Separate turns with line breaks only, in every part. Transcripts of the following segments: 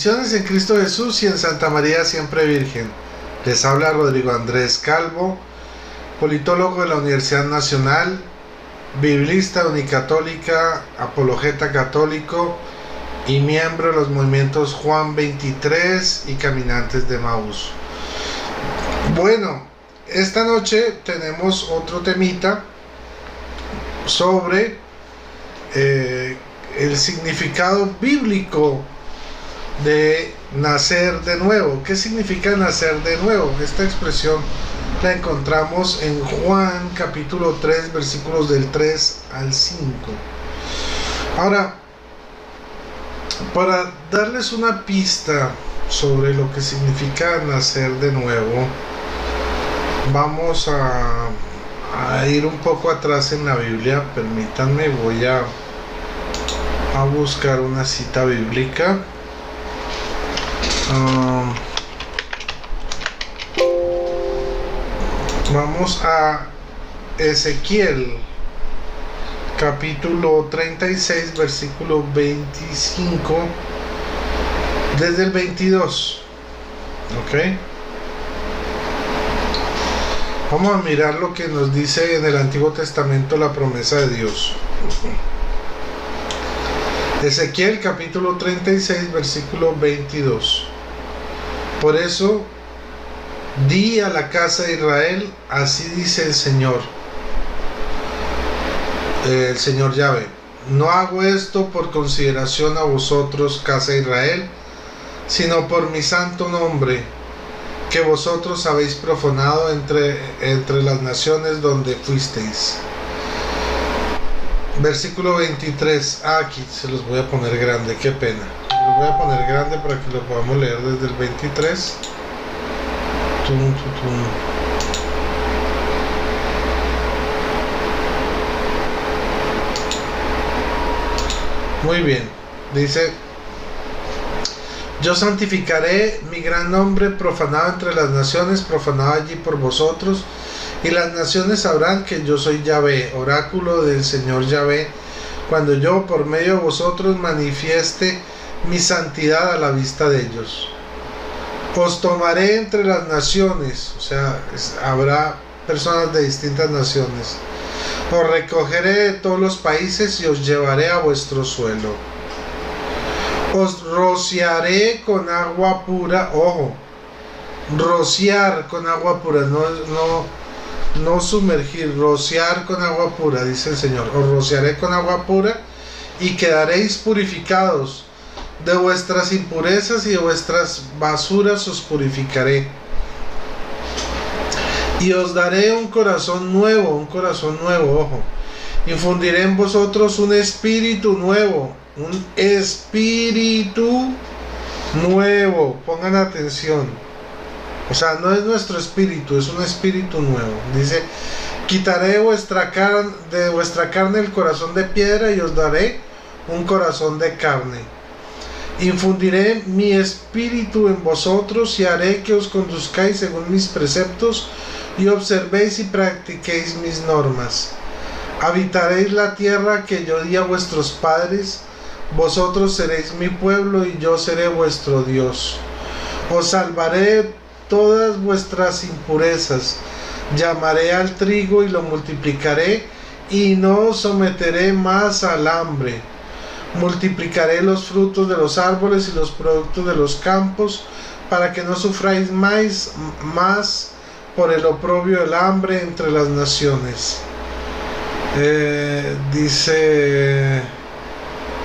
Bendiciones en Cristo Jesús y en Santa María siempre Virgen. Les habla Rodrigo Andrés Calvo, politólogo de la Universidad Nacional, biblista unicatólica, apologeta católico y miembro de los movimientos Juan 23 y Caminantes de Emaús. Bueno, esta noche tenemos otro temita sobre el significado bíblico de nacer de nuevo. ¿Qué significa nacer de nuevo? Esta expresión la encontramos en Juan capítulo 3 versículos del 3 al 5. Ahora, para darles una pista sobre lo que significa nacer de nuevo, vamos a ir un poco atrás en la Biblia. Permítanme, voy a buscar una cita bíblica. Vamos a Ezequiel capítulo 36 versículo 25 desde el 22. Ok, vamos a mirar lo que nos dice en el Antiguo Testamento la promesa de Dios. Ezequiel capítulo 36 versículo 22. Por eso di a la casa de Israel, así dice el Señor Yahvé: no hago esto por consideración a vosotros, casa de Israel, sino por mi santo nombre, que vosotros habéis profanado entre las naciones donde fuisteis. Versículo 23. Aquí se los voy a poner grande, qué pena. Los voy a poner grande para que lo podamos leer desde el 23. Muy bien, dice: yo santificaré mi gran nombre profanado entre las naciones, profanado allí por vosotros, y las naciones sabrán que yo soy Yahvé, oráculo del Señor Yahvé, cuando yo por medio de vosotros manifieste mi santidad a la vista de ellos. Os tomaré entre las naciones, o sea, habrá personas de distintas naciones. Os recogeré de todos los países y os llevaré a vuestro suelo. Os rociaré con agua pura. Ojo, rociar con agua pura, no sumergir, rociar con agua pura, dice el Señor. Os rociaré con agua pura y quedaréis purificados. De vuestras impurezas y de vuestras basuras os purificaré. Y os daré un corazón nuevo, ojo. Infundiré en vosotros un espíritu nuevo, pongan atención. O sea, no es nuestro espíritu, es un espíritu nuevo. Dice: quitaré de vuestra carne el corazón de piedra y os daré un corazón de carne. Infundiré mi espíritu en vosotros y haré que os conduzcáis según mis preceptos y observéis y practiquéis mis normas. Habitaréis la tierra que yo di a vuestros padres, vosotros seréis mi pueblo y yo seré vuestro Dios. Os salvaré de todas vuestras impurezas, llamaré al trigo y lo multiplicaré y no os someteré más al hambre. Multiplicaré los frutos de los árboles y los productos de los campos, para que no sufráis más por el oprobio del hambre entre las naciones. Dice,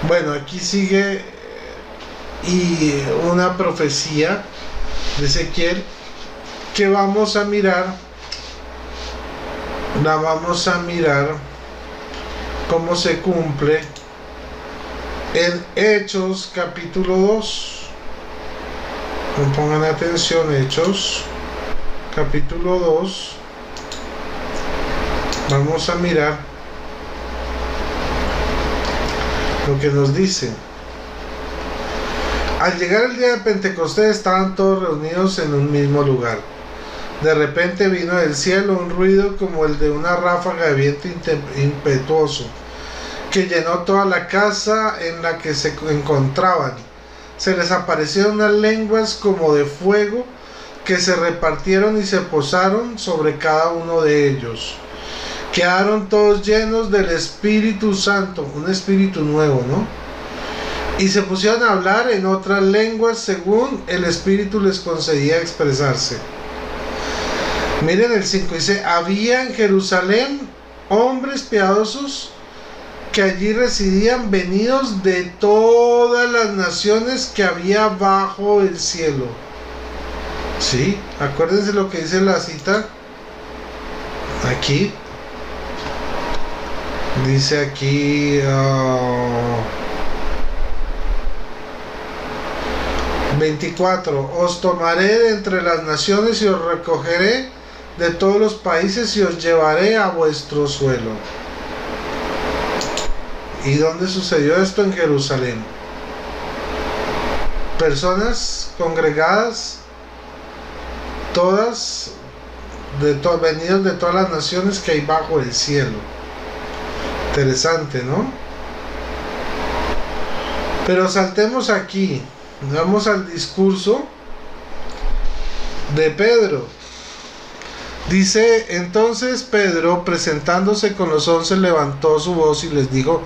bueno, aquí sigue y una profecía de Ezequiel que la vamos a mirar cómo se cumple en Hechos capítulo 2. Pongan atención, Hechos capítulo 2. Vamos a mirar lo que nos dice. Al llegar el día de Pentecostés estaban todos reunidos en un mismo lugar. De repente vino del cielo un ruido como el de una ráfaga de viento impetuoso, que llenó toda la casa en la que se encontraban. se les aparecieron unas lenguas como de fuego que se repartieron y se posaron sobre cada uno de ellos. Quedaron todos llenos del Espíritu Santo, un espíritu nuevo, ¿no? Y se pusieron a hablar en otras lenguas según el Espíritu les concedía expresarse. Miren el 5, dice, había en Jerusalén hombres piadosos que allí residían, venidos de todas las naciones que había bajo el cielo. Sí, acuérdense lo que dice la cita aquí. Dice aquí 24, os tomaré de entre las naciones y os recogeré de todos los países y os llevaré a vuestro suelo. ¿Y dónde sucedió esto? En Jerusalén. Personas congregadas, todas venidos de todas las naciones que hay bajo el cielo. Interesante, ¿no? Pero saltemos aquí, vamos al discurso de Pedro. Dice, entonces Pedro, presentándose con los 11, levantó su voz y les dijo,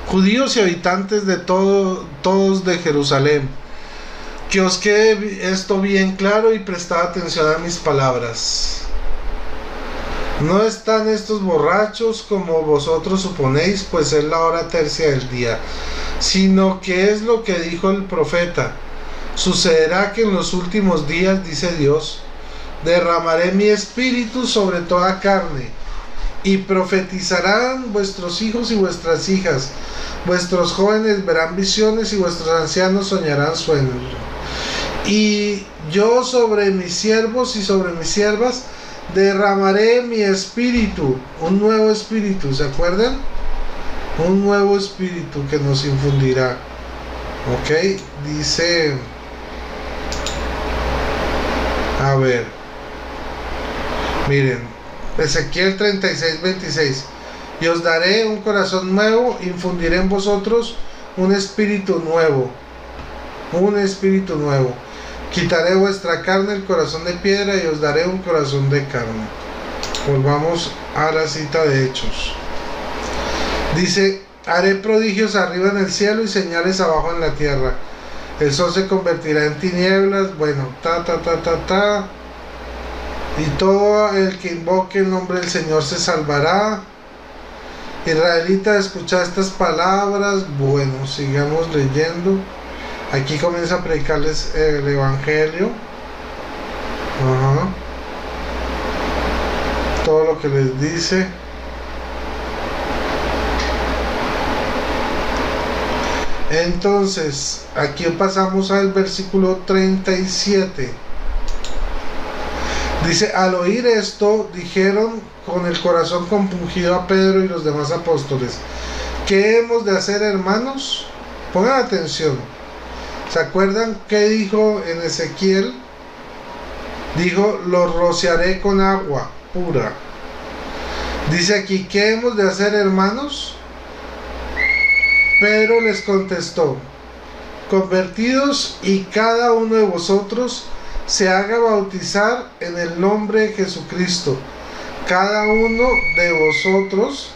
judíos y habitantes de todos de Jerusalén, que os quede esto bien claro y prestad atención a mis palabras. No están estos borrachos como vosotros suponéis, pues es la hora tercia del día, sino que es lo que dijo el profeta. Sucederá que en los últimos días, dice Dios, derramaré mi espíritu sobre toda carne, y profetizarán vuestros hijos y vuestras hijas, vuestros jóvenes verán visiones y vuestros ancianos soñarán sueños. Y yo sobre mis siervos y sobre mis siervas derramaré mi espíritu, un nuevo espíritu, ¿se acuerdan? Un nuevo espíritu que nos infundirá. Ok, dice, a ver, miren, Ezequiel 36:26, y os daré un corazón nuevo, infundiré en vosotros un espíritu nuevo, quitaré vuestra carne, el corazón de piedra, y os daré un corazón de carne. Volvamos a la cita de Hechos. Dice, haré prodigios arriba en el cielo y señales abajo en la tierra. El sol se convertirá en tinieblas, bueno, y todo el que invoque el nombre del Señor se salvará. Israelita, escuchad estas palabras. Bueno, sigamos leyendo. Aquí comienza a predicarles el evangelio. Todo lo que les dice. Entonces, aquí pasamos al versículo 37. Dice, al oír esto, dijeron con el corazón compungido a Pedro y los demás apóstoles, ¿qué hemos de hacer, hermanos? Pongan atención. ¿Se acuerdan qué dijo en Ezequiel? Dijo, los rociaré con agua pura. Dice aquí, ¿qué hemos de hacer, hermanos? Pedro les contestó, convertidos y cada uno de vosotros se haga bautizar en el nombre de Jesucristo. Cada uno de vosotros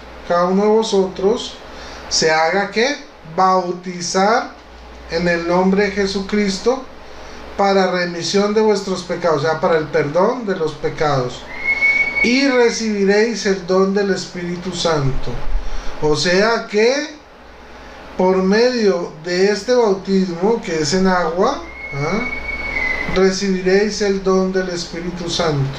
se haga ¿qué? Bautizar en el nombre de Jesucristo para remisión de vuestros pecados, o sea, para el perdón de los pecados, y recibiréis el don del Espíritu Santo. O sea que por medio de este bautismo, que es en agua, recibiréis el don del Espíritu Santo.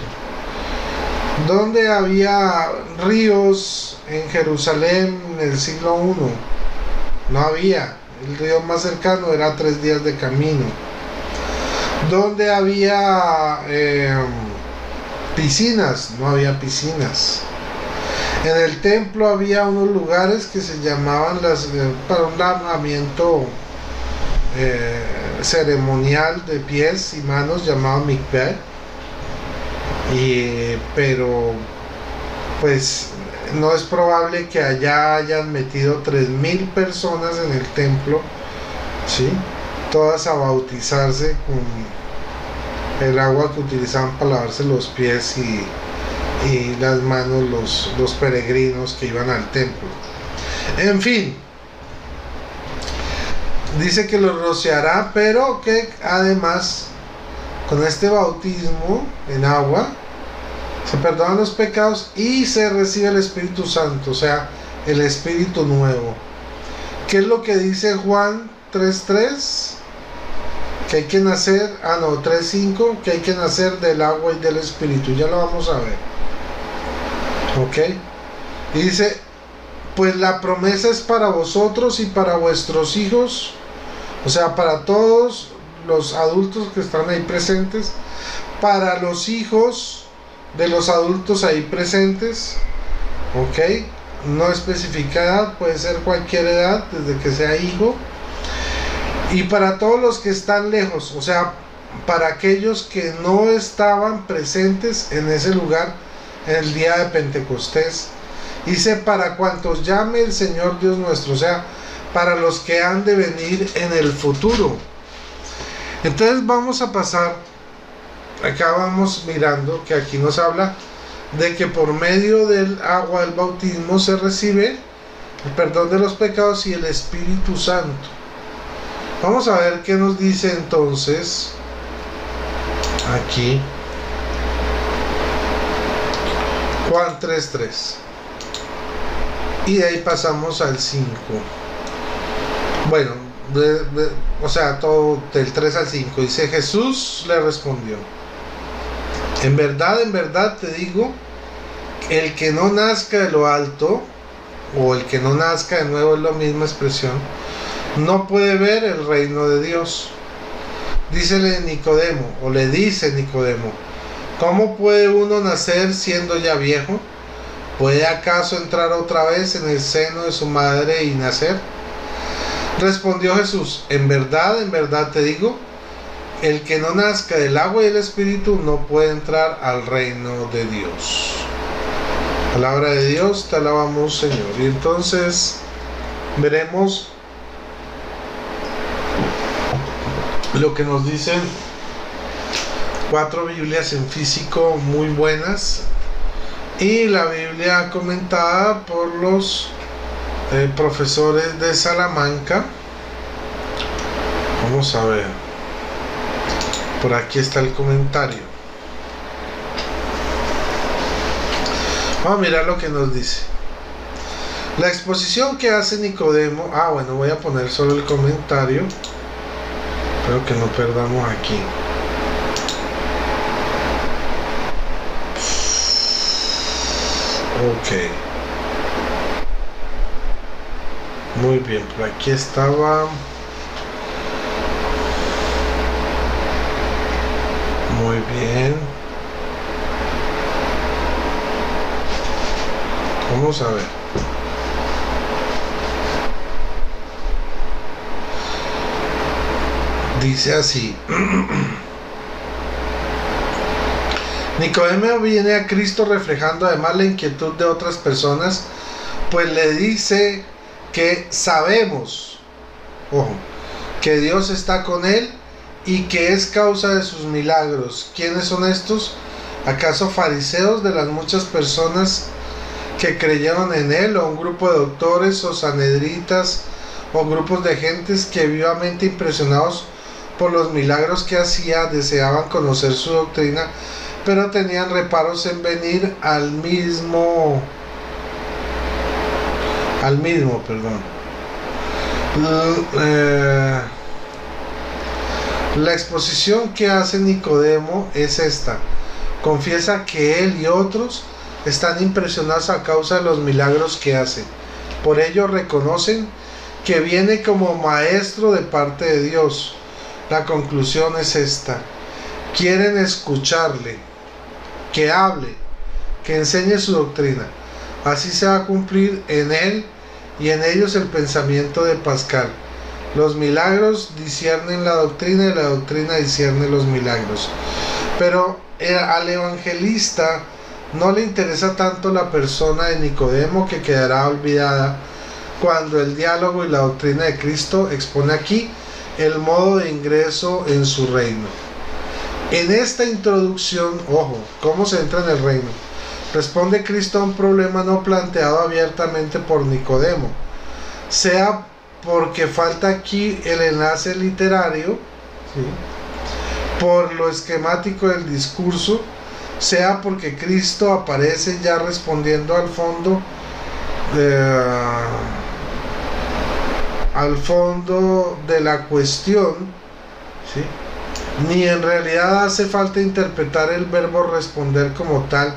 ¿Dónde había ríos en Jerusalén en el siglo I? No había. El río más cercano era 3 días de camino. ¿Dónde había piscinas? No había piscinas. En el templo había unos lugares que se llamaban para un lavamiento ceremonial de pies y manos, llamado mikveh. Pero pues no es probable que allá hayan metido 3,000 personas en el templo, ¿sí? todas a bautizarse con el agua que utilizaban para lavarse los pies y las manos los peregrinos que iban al templo. En fin, dice que los rociará, pero que además con este bautismo en agua se perdonan los pecados y se recibe el Espíritu Santo, o sea, el Espíritu nuevo. ¿Qué es lo que dice Juan 3:3? Que hay que nacer, 3:5, que hay que nacer del agua y del Espíritu. Ya lo vamos a ver. Ok. Y dice, pues la promesa es para vosotros y para vuestros hijos, o sea, para todos los adultos que están ahí presentes, para los hijos de los adultos ahí presentes, ok, no especifica edad, puede ser cualquier edad desde que sea hijo, y para todos los que están lejos, o sea, para aquellos que no estaban presentes en ese lugar en el día de Pentecostés. Dice, para cuantos llame el Señor Dios nuestro, o sea, para los que han de venir en el futuro. Entonces vamos a pasar, acá vamos mirando que aquí nos habla de que por medio del agua del bautismo se recibe el perdón de los pecados y el Espíritu Santo. Vamos a ver qué nos dice entonces aquí Juan 3:3. Y de ahí pasamos al 5. Bueno, o sea, todo del 3 al 5. Dice, Jesús le respondió, en verdad te digo, el que no nazca de lo alto, o el que no nazca de nuevo, es la misma expresión, no puede ver el reino de Dios. Dícele Nicodemo, o le dice Nicodemo, ¿cómo puede uno nacer siendo ya viejo? ¿Puede acaso entrar otra vez en el seno de su madre y nacer? Respondió Jesús, en verdad te digo, el que no nazca del agua y del Espíritu no puede entrar al reino de Dios. Palabra de Dios, te alabamos, Señor. Y entonces veremos lo que nos dicen 4 Biblias en físico muy buenas y la Biblia comentada por los profesores de Salamanca. Vamos a ver, por aquí está el comentario. Vamos a mirar lo que nos dice la exposición que hace Nicodemo. Bueno, voy a poner solo el comentario, espero que no perdamos aquí. Ok, muy bien, por aquí estaba. Muy bien, vamos a ver. Dice así. Nicodemo viene a Cristo reflejando además la inquietud de otras personas, pues le dice que sabemos, ojo, que Dios está con él y que es causa de sus milagros. ¿Quiénes son estos? ¿Acaso fariseos de las muchas personas que creyeron en él, o un grupo de doctores o sanhedritas o grupos de gentes que vivamente impresionados por los milagros que hacía deseaban conocer su doctrina, pero tenían reparos en venir al mismo, La exposición que hace Nicodemo es esta. Confiesa que él y otros están impresionados a causa de los milagros que hace. Por ello reconocen que viene como maestro de parte de Dios. La conclusión es esta: quieren escucharle, que hable, que enseñe su doctrina. Así se va a cumplir en él y en ellos el pensamiento de Pascal. Los milagros disciernen la doctrina y la doctrina discierne los milagros. Pero al evangelista no le interesa tanto la persona de Nicodemo, que quedará olvidada cuando el diálogo y la doctrina de Cristo expone aquí el modo de ingreso en su reino. En esta introducción, ojo, ¿cómo se entra en el reino? Responde Cristo a un problema no planteado abiertamente por Nicodemo, sea porque falta aquí el enlace literario, ¿sí?, por lo esquemático del discurso, sea porque Cristo aparece ya respondiendo al fondo de la cuestión, ¿sí?, ni en realidad hace falta interpretar el verbo responder como tal,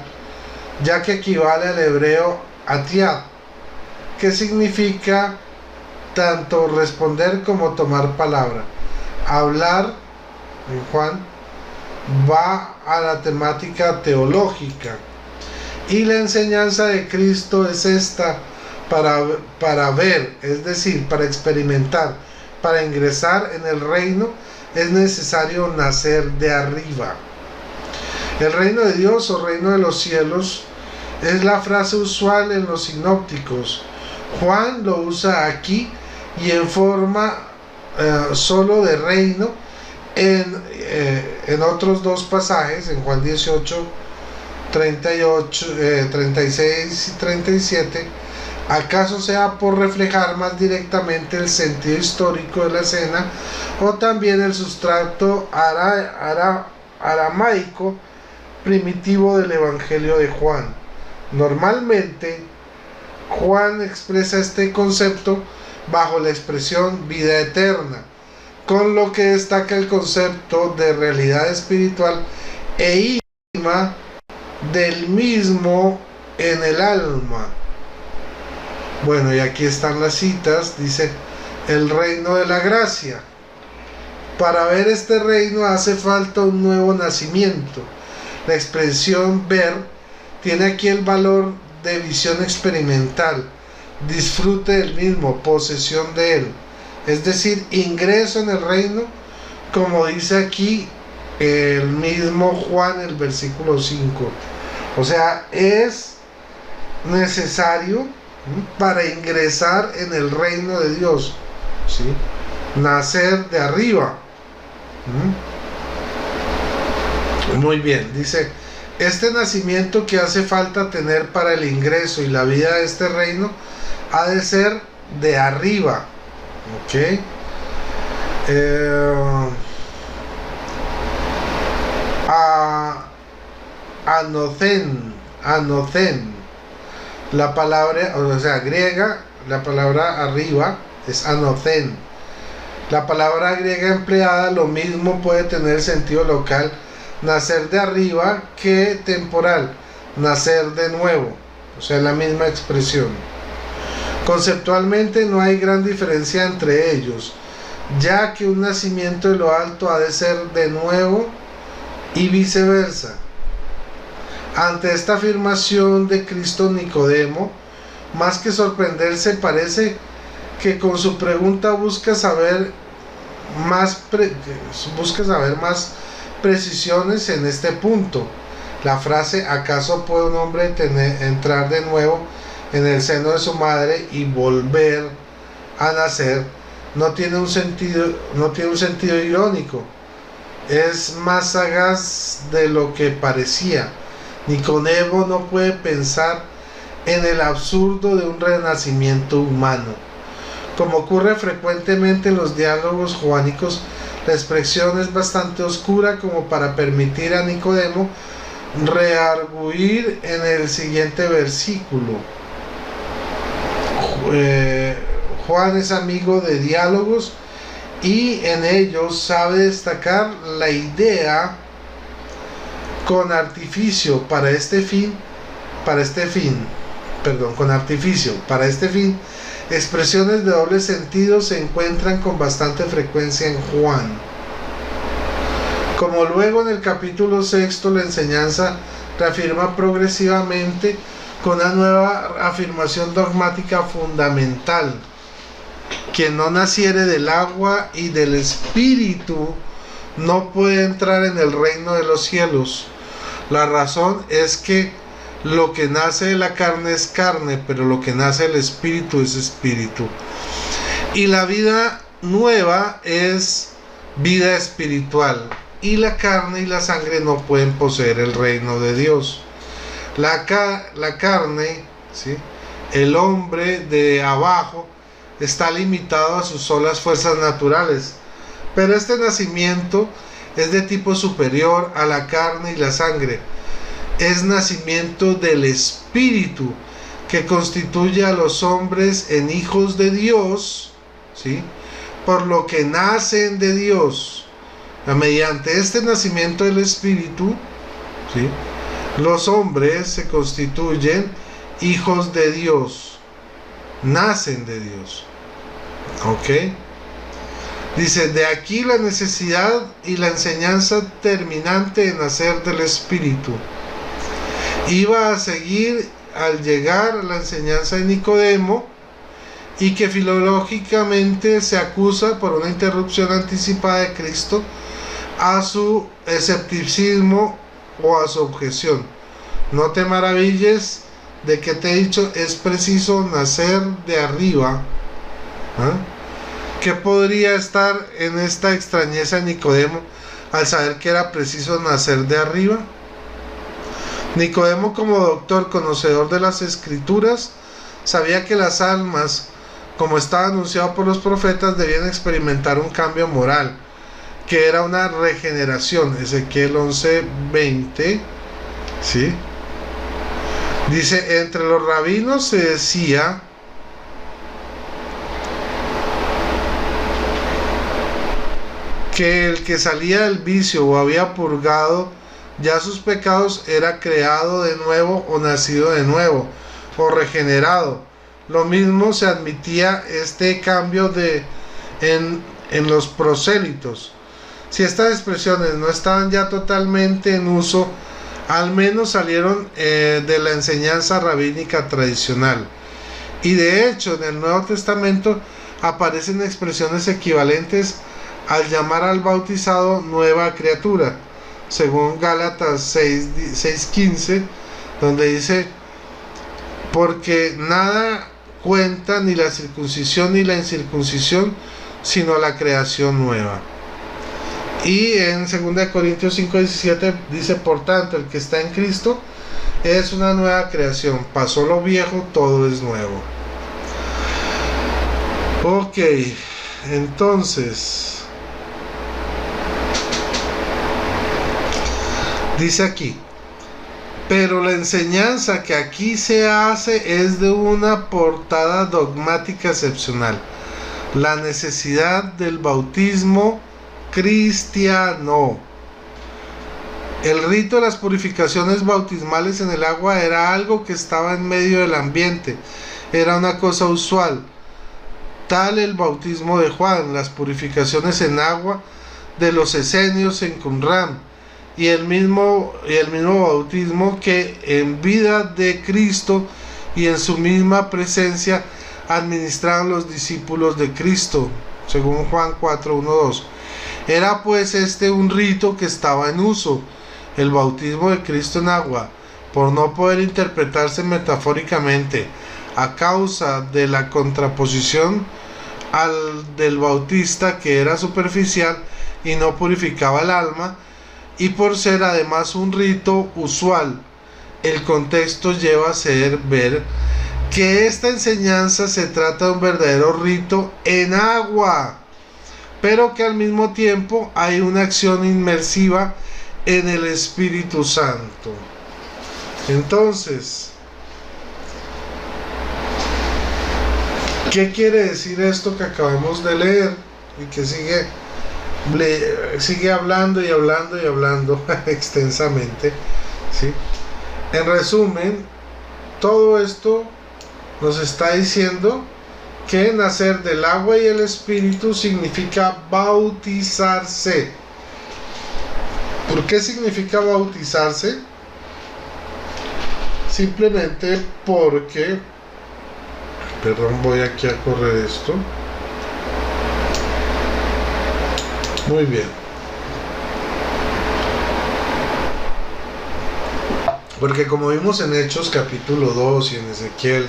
ya que equivale al hebreo atiad, que significa tanto responder como tomar palabra. Hablar, en Juan, va a la temática teológica, y la enseñanza de Cristo es esta: para ver, es decir, para experimentar, para ingresar en el reino, es necesario nacer de arriba. El reino de Dios o reino de los cielos es la frase usual en los sinópticos. Juan lo usa aquí y en forma solo de reino en otros dos pasajes, en Juan 18, 36 y 37, acaso sea por reflejar más directamente el sentido histórico de la escena, o también el sustrato aramaico primitivo del Evangelio de Juan. Normalmente, Juan expresa este concepto bajo la expresión vida eterna, con lo que destaca el concepto de realidad espiritual e íntima del mismo en el alma. Bueno, y aquí están las citas. Dice: el reino de la gracia. Para ver este reino hace falta un nuevo nacimiento. La expresión ver tiene aquí el valor de visión experimental, disfrute del mismo, posesión de él, es decir, ingreso en el reino, como dice aquí el mismo Juan, el versículo 5. O sea, es necesario para ingresar en el reino de Dios, ¿sí?, nacer de arriba. Muy bien, dice: este nacimiento que hace falta tener para el ingreso y la vida de este reino ha de ser de arriba. ¿Ok? Anocen, la palabra, o sea, griega, la palabra arriba es anocen. La palabra griega empleada lo mismo puede tener sentido local, nacer de arriba, que temporal, nacer de nuevo. O sea, la misma expresión. Conceptualmente no hay gran diferencia entre ellos, ya que un nacimiento de lo alto ha de ser de nuevo y viceversa. Ante esta afirmación de Cristo, Nicodemo, más que sorprenderse, parece que con su pregunta busca saber más precisiones en este punto. La frase ¿acaso puede un hombre entrar de nuevo en el seno de su madre y volver a nacer? No tiene un sentido irónico, es más sagaz de lo que parecía. Nicodemo no puede pensar en el absurdo de un renacimiento humano. Como ocurre frecuentemente en los diálogos joánicos, la expresión es bastante oscura como para permitir a Nicodemo reargüir en el siguiente versículo. Juan es amigo de diálogos y en ellos sabe destacar la idea con artificio. Para este fin, expresiones de doble sentido se encuentran con bastante frecuencia en Juan. Como luego en el capítulo 6 la enseñanza reafirma progresivamente con una nueva afirmación dogmática fundamental: quien no naciere del agua y del espíritu no puede entrar en el reino de los cielos. La razón es que lo que nace de la carne es carne, pero lo que nace del espíritu es espíritu. Y la vida nueva es vida espiritual, y la carne y la sangre no pueden poseer el reino de Dios. La carne, ¿sí?, el hombre de abajo, está limitado a sus solas fuerzas naturales, pero este nacimiento es de tipo superior a la carne y la sangre. Es nacimiento del Espíritu, que constituye a los hombres en hijos de Dios, ¿sí?, por lo que nacen de Dios. Mediante este nacimiento del Espíritu, ¿sí?, los hombres se constituyen hijos de Dios, nacen de Dios. ¿Ok? Dice, de aquí la necesidad y la enseñanza terminante de nacer del Espíritu. Iba a seguir al llegar a la enseñanza de Nicodemo, y que filológicamente se acusa por una interrupción anticipada de Cristo a su escepticismo o a su objeción. No te maravilles de que te he dicho, es preciso nacer de arriba. ¿Qué podría estar en esta extrañeza de Nicodemo al saber que era preciso nacer de arriba? Nicodemo, como doctor conocedor de las Escrituras, sabía que las almas, como estaba anunciado por los profetas, debían experimentar un cambio moral, que era una regeneración. Ezequiel 11:20, ¿sí? Dice, entre los rabinos se decía que el que salía del vicio o había purgado ya sus pecados era creado de nuevo o nacido de nuevo o regenerado. Lo mismo se admitía este cambio en los prosélitos. Si estas expresiones no estaban ya totalmente en uso, al menos salieron de la enseñanza rabínica tradicional. Y de hecho, en el Nuevo Testamento aparecen expresiones equivalentes al llamar al bautizado nueva criatura, según Gálatas 6:15, donde dice, porque nada cuenta ni la circuncisión ni la incircuncisión, sino la creación nueva. Y en 2 Corintios 5:17 dice, por tanto, el que está en Cristo es una nueva creación, pasó lo viejo, todo es nuevo. Ok, entonces dice aquí, pero la enseñanza que aquí se hace es de una portada dogmática excepcional, la necesidad del bautismo cristiano. El rito de las purificaciones bautismales en el agua era algo que estaba en medio del ambiente, era una cosa usual. Tal el bautismo de Juan, las purificaciones en agua de los esenios en Qumran, y el mismo bautismo que en vida de Cristo y en su misma presencia administraron los discípulos de Cristo, según Juan 4:1-2. Era pues este un rito que estaba en uso, el bautismo de Cristo en agua, por no poder interpretarse metafóricamente a causa de la contraposición al del bautista, que era superficial y no purificaba el alma, y por ser además un rito usual. El contexto lleva a hacer ver que esta enseñanza se trata de un verdadero rito en agua, pero que al mismo tiempo hay una acción inmersiva en el Espíritu Santo. Entonces, ¿qué quiere decir esto que acabamos de leer y que sigue hablando y hablando y hablando extensamente, ¿sí? En resumen, todo esto nos está diciendo que nacer del agua y el Espíritu significa bautizarse. ¿Por qué significa bautizarse? Simplemente porque, perdón, voy aquí a correr esto. Muy bien. Porque como vimos en Hechos capítulo 2 y en Ezequiel,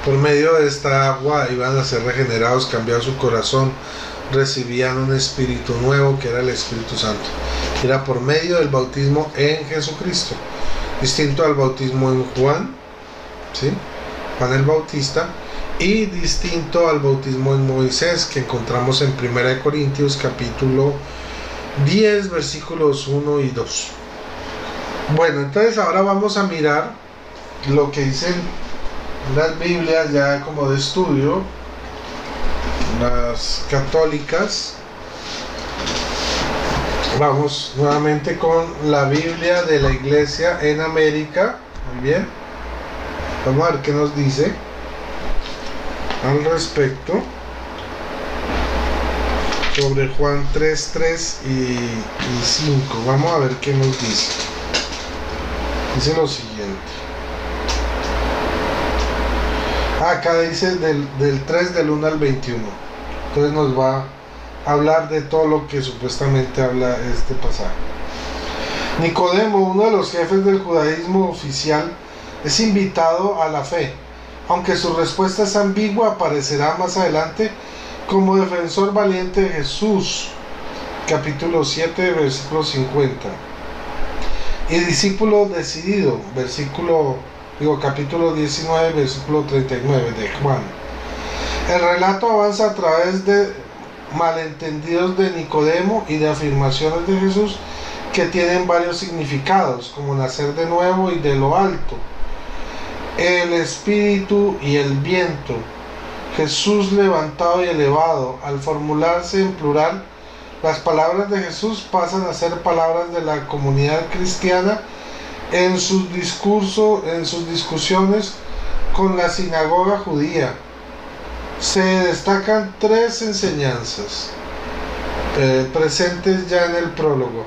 Por medio de esta agua iban a ser regenerados, cambiado su corazón, recibían un espíritu nuevo que era el Espíritu Santo. Era por medio del bautismo en Jesucristo, distinto al bautismo en Juan, ¿sí? Juan el Bautista, y distinto al bautismo en Moisés que encontramos en 1 Corintios capítulo 10 versículos 1 y 2. Bueno, entonces ahora vamos a mirar lo que dicen las Biblias ya como de estudio, las católicas. Vamos nuevamente con la Biblia de la Iglesia en América. Muy bien, vamos a ver qué nos dice al respecto sobre Juan 3, 3 y 5. Vamos a ver qué nos dice. Dice lo siguiente. Acá dice del 3 del 1 al 21. Entonces nos va a hablar de todo lo que supuestamente habla este pasaje. Nicodemo, uno de los jefes del judaísmo oficial, es invitado a la fe. Aunque su respuesta es ambigua, aparecerá más adelante como defensor valiente de Jesús, capítulo 7, versículo 50. Y discípulo decidido, capítulo 19, versículo 39 de Juan. El relato avanza a través de malentendidos de Nicodemo y de afirmaciones de Jesús que tienen varios significados, como nacer de nuevo y de lo alto, el espíritu y el viento, Jesús levantado y elevado. Al formularse en plural, las palabras de Jesús pasan a ser palabras de la comunidad cristiana en sus discusiones con la sinagoga judía. Se destacan tres enseñanzas presentes ya en el prólogo: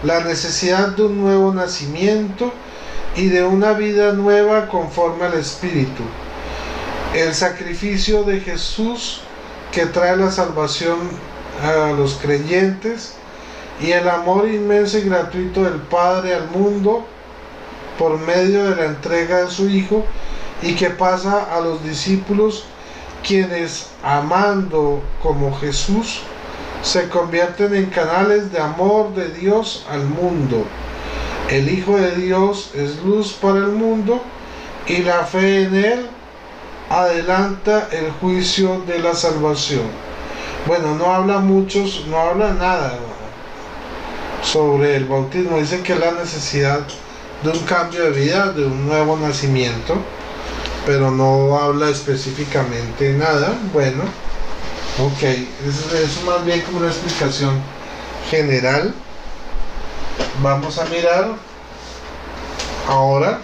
la necesidad de un nuevo nacimiento y de una vida nueva conforme al Espíritu, el sacrificio de Jesús que trae la salvación a los creyentes, y el amor inmenso y gratuito del Padre al mundo por medio de la entrega de su Hijo, y que pasa a los discípulos, quienes, amando como Jesús, se convierten en canales de amor de Dios al mundo. El Hijo de Dios es luz para el mundo, y la fe en Él adelanta el juicio de la salvación. Bueno, no habla nada sobre el bautismo. Dice que es la necesidad de un cambio de vida, de un nuevo nacimiento, pero no habla específicamente nada. Bueno, ok, es más bien como una explicación general. Vamos a mirar ahora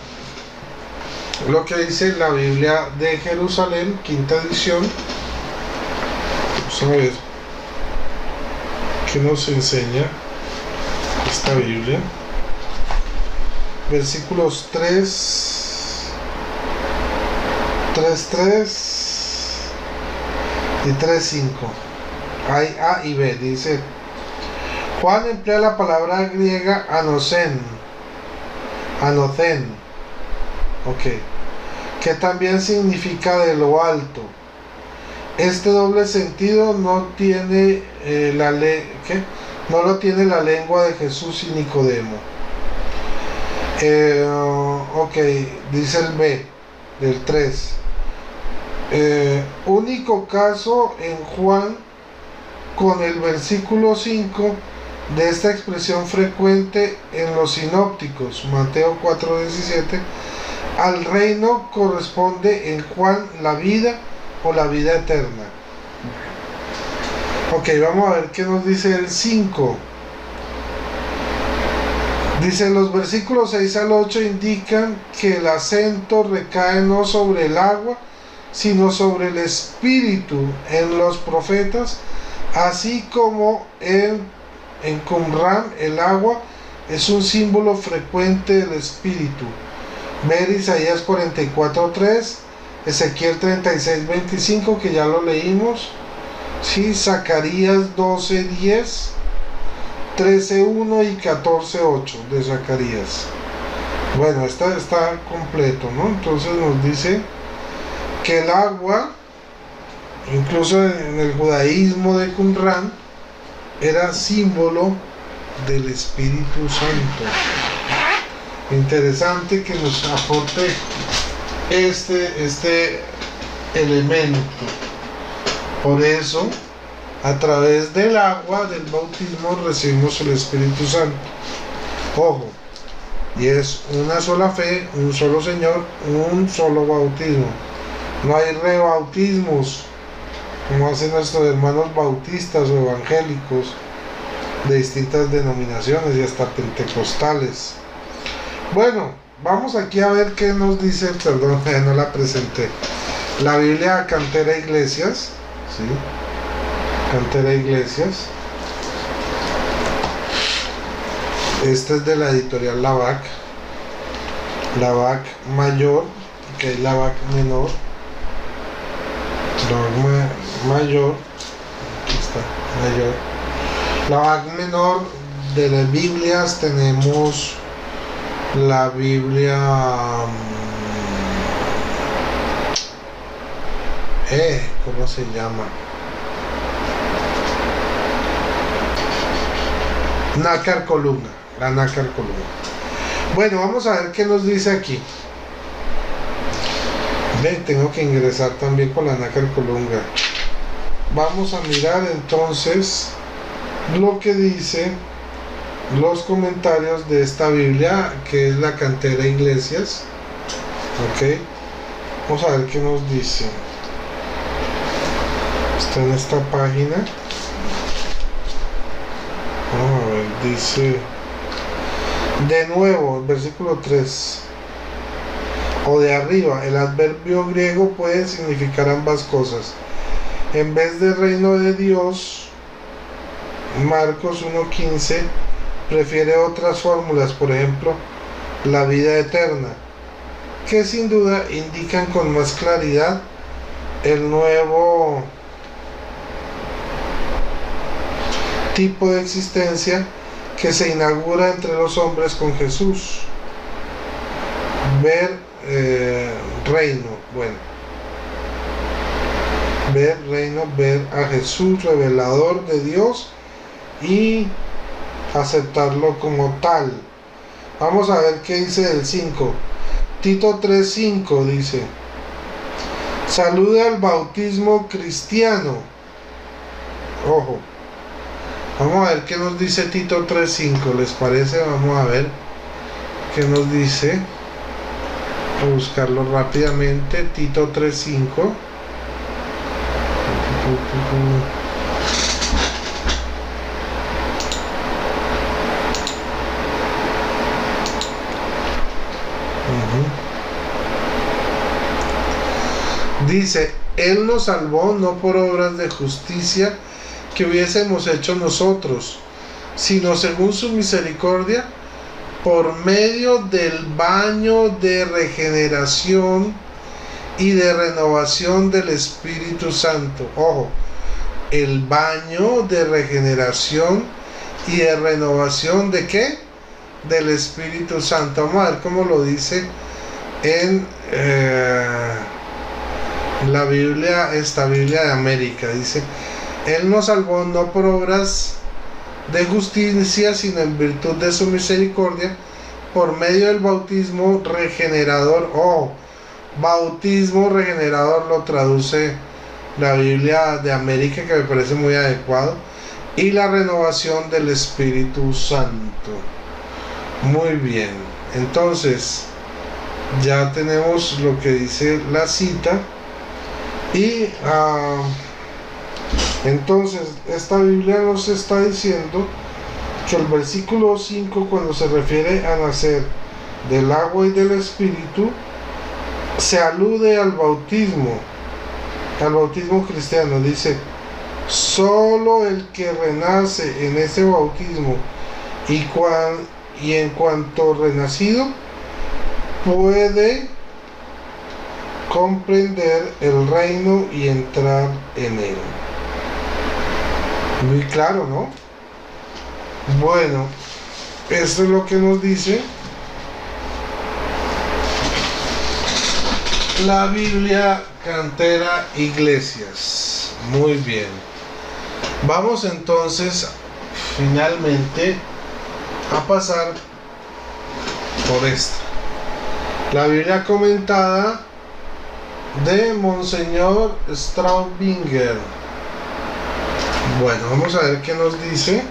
lo que dice la Biblia de Jerusalén, quinta edición. Vamos a ver qué nos enseña esta Biblia. Versículos 3, 3 y 3:5. Hay A y B. Dice: Juan emplea la palabra griega anocen, que también significa de lo alto. Este doble sentido no tiene no lo tiene la lengua de Jesús y Nicodemo. Dice el B del 3. Único caso en Juan con el versículo 5 de esta expresión frecuente en los sinópticos, Mateo 4:17. Al reino corresponde en Juan la vida o la vida eterna. Ok, vamos a ver qué nos dice el 5. Dice: los versículos 6 al 8 indican que el acento recae no sobre el agua, sino sobre el espíritu en los profetas, así como en Qumran el agua es un símbolo frecuente del espíritu. Ver Isaías 44:3, Ezequiel 36:25, que ya lo leímos, ¿sí? Zacarías 12:10, 13:1 y 14:8 de Zacarías. Bueno, está completo, ¿no? Entonces nos dice que el agua, incluso en el judaísmo de Qumran, era símbolo del Espíritu Santo. Interesante que nos aporte este elemento. Por eso, a través del agua del bautismo recibimos el Espíritu Santo. Ojo, y es una sola fe, un solo Señor, un solo bautismo. No hay rebautismos como hacen nuestros hermanos bautistas o evangélicos de distintas denominaciones y hasta pentecostales. Bueno, vamos aquí a ver qué nos dice, perdón, no la presenté, la Biblia Cantera Iglesias, ¿sí? Cantera Iglesias. Este es de la editorial Lavac. Lavac mayor, que es Lavac menor. Lavac mayor, aquí está, mayor. Lavac menor, de las Biblias tenemos la Biblia ¿cómo se llama? Nácar Columna, la Nácar Columna. Bueno, vamos a ver qué nos dice aquí. Tengo que ingresar también con la Nácar Columna. Vamos a mirar entonces lo que dice los comentarios de esta Biblia, que es la Cantera Iglesias. Ok, vamos a ver qué nos dice. Está en esta página. Vamos a ver, dice de nuevo el versículo 3 o de arriba. El adverbio griego puede significar ambas cosas. En vez de reino de Dios, Marcos 1:15 prefiere otras fórmulas, por ejemplo, la vida eterna, que sin duda indican con más claridad el nuevo tipo de existencia que se inaugura entre los hombres con Jesús. Ver reino, bueno, ver reino, ver a Jesús, revelador de Dios, y aceptarlo como tal. Vamos a ver qué dice el 5. Tito 3:5 dice: salude al bautismo cristiano. Ojo, vamos a ver qué nos dice Tito 3:5. ¿Les parece? Vamos a ver qué nos dice. Voy a buscarlo rápidamente. Tito 3:5. Dice: Él nos salvó no por obras de justicia que hubiésemos hecho nosotros, sino según su misericordia, por medio del baño de regeneración y de renovación del Espíritu Santo. Ojo, el baño de regeneración y de renovación ¿de qué? Del Espíritu Santo. Vamos a ver cómo lo dice en la Biblia, esta Biblia de América. Dice: Él nos salvó no por obras de justicia, sino en virtud de su misericordia, por medio del bautismo regenerador. Bautismo regenerador lo traduce la Biblia de América, que me parece muy adecuado, y la renovación del Espíritu Santo. Muy bien, entonces ya tenemos lo que dice la cita. Y entonces esta Biblia nos está diciendo que el versículo 5, cuando se refiere a nacer del agua y del Espíritu, se alude al bautismo cristiano. Dice: solo el que renace en ese bautismo y en cuanto renacido puede comprender el reino y entrar en él. Muy claro, ¿no? Bueno, esto es lo que nos dice la Biblia Cantera Iglesias. Muy bien. Vamos entonces finalmente a pasar por esta. La Biblia comentada de Monseñor Straubinger. Bueno, vamos a ver qué nos dice.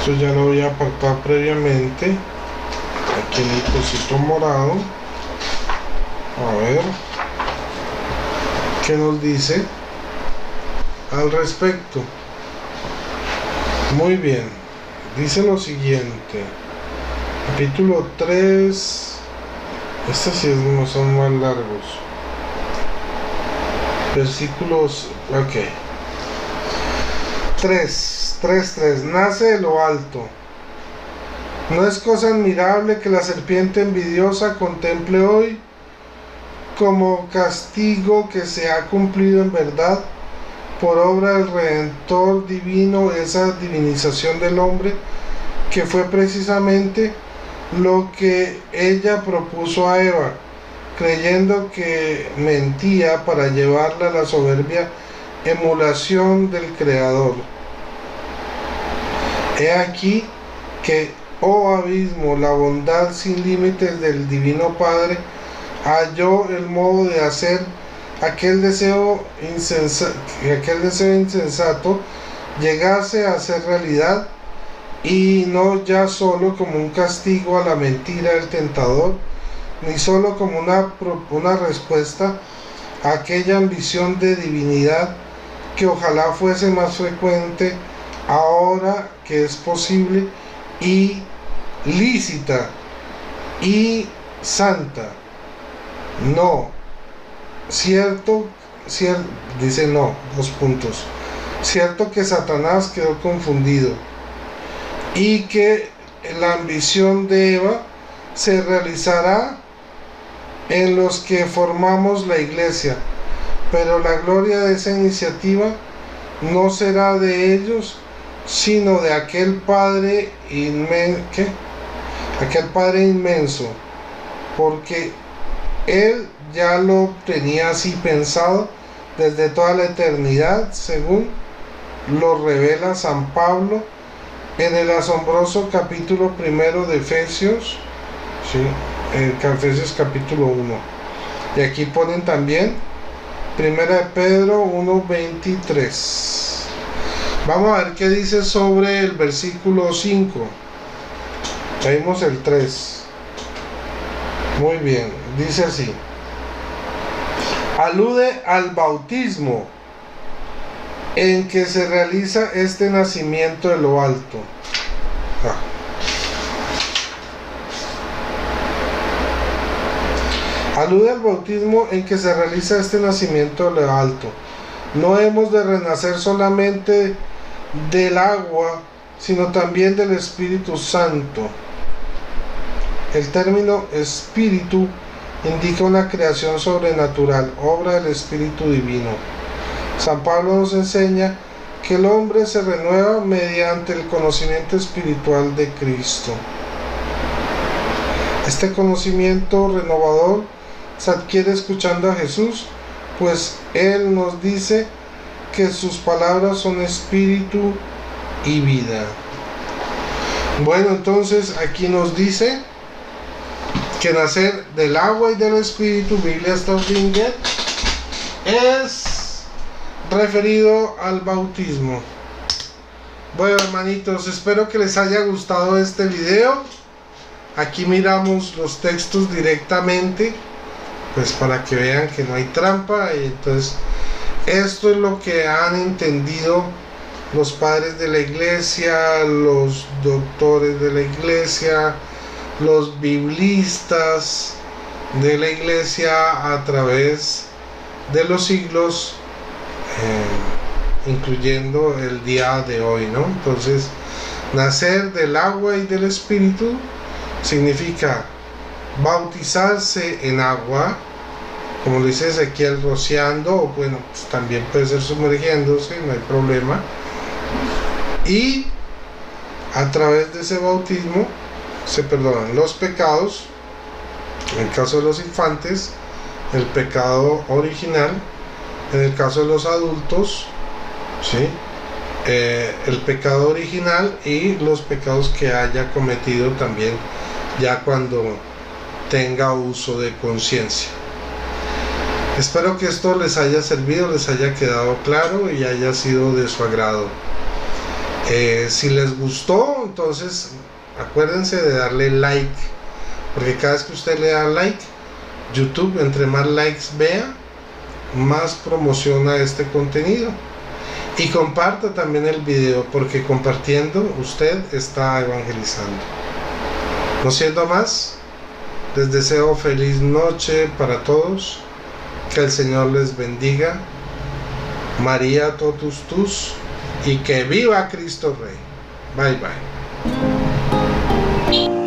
Esto ya lo voy a apartar previamente. Aquí en el cosito morado. A ver qué nos dice al respecto. Muy bien, dice lo siguiente. Capítulo 3. Estos sí no son más largos. Versículos. Ok. 3. Nace de lo alto. No es cosa admirable que la serpiente envidiosa contemple hoy como castigo que se ha cumplido en verdad por obra del Redentor divino, esa divinización del hombre que fue precisamente lo que ella propuso a Eva, creyendo que mentía para llevarla a la soberbia emulación del Creador. He aquí que, oh abismo, la bondad sin límites del Divino Padre halló el modo de hacer aquel deseo insensato llegase a ser realidad, y no ya solo como un castigo a la mentira del tentador, ni solo como una respuesta a aquella ambición de divinidad que ojalá fuese más frecuente ahora que es posible y lícita y santa. No, dice no, 2 puntos. Cierto que Satanás quedó confundido y que la ambición de Eva se realizará en los que formamos la iglesia, pero la gloria de esa iniciativa no será de ellos, sino de aquel Padre inmenso, porque Él ya lo tenía así pensado desde toda la eternidad, según lo revela San Pablo en el asombroso capítulo 1 de Efesios, Efesios capítulo 1. Y aquí ponen también 1 de Pedro 1:23. Vamos a ver qué dice sobre el versículo 5. Ya vimos el 3. Muy bien, dice así. Alude al bautismo en que se realiza este nacimiento de lo alto. Alude al bautismo en que se realiza este nacimiento de lo alto. No hemos de renacer solamente del agua, sino también del Espíritu Santo. El término espíritu indica una creación sobrenatural, obra del Espíritu Divino. San Pablo nos enseña que el hombre se renueva mediante el conocimiento espiritual de Cristo. Este conocimiento renovador se adquiere escuchando a Jesús, pues Él nos dice que sus palabras son espíritu y vida. Bueno, entonces aquí nos dice que nacer del agua y del espíritu, Biblia Straubinger, es referido al bautismo. Bueno, hermanitos, espero que les haya gustado este video. Aquí miramos los textos directamente, pues para que vean que no hay trampa. Y entonces esto es lo que han entendido los padres de la iglesia, los doctores de la iglesia, los biblistas de la iglesia a través de los siglos, incluyendo el día de hoy, ¿no? Entonces, nacer del agua y del espíritu significa bautizarse en agua, como lo dice Ezequiel, rociando, o bueno, pues también puede ser sumergiéndose, no hay problema, y a través de ese bautismo se perdonan los pecados, en el caso de los infantes, el pecado original, en el caso de los adultos, ¿sí? El pecado original y los pecados que haya cometido también ya cuando tenga uso de conciencia. Espero que esto les haya servido, les haya quedado claro y haya sido de su agrado. Si les gustó, entonces acuérdense de darle like, porque cada vez que usted le da like, YouTube, entre más likes vea, más promociona este contenido. Y comparta también el video, porque compartiendo usted está evangelizando. No siendo más, les deseo feliz noche para todos, que el Señor les bendiga, María totus tus, y que viva Cristo Rey. Bye bye.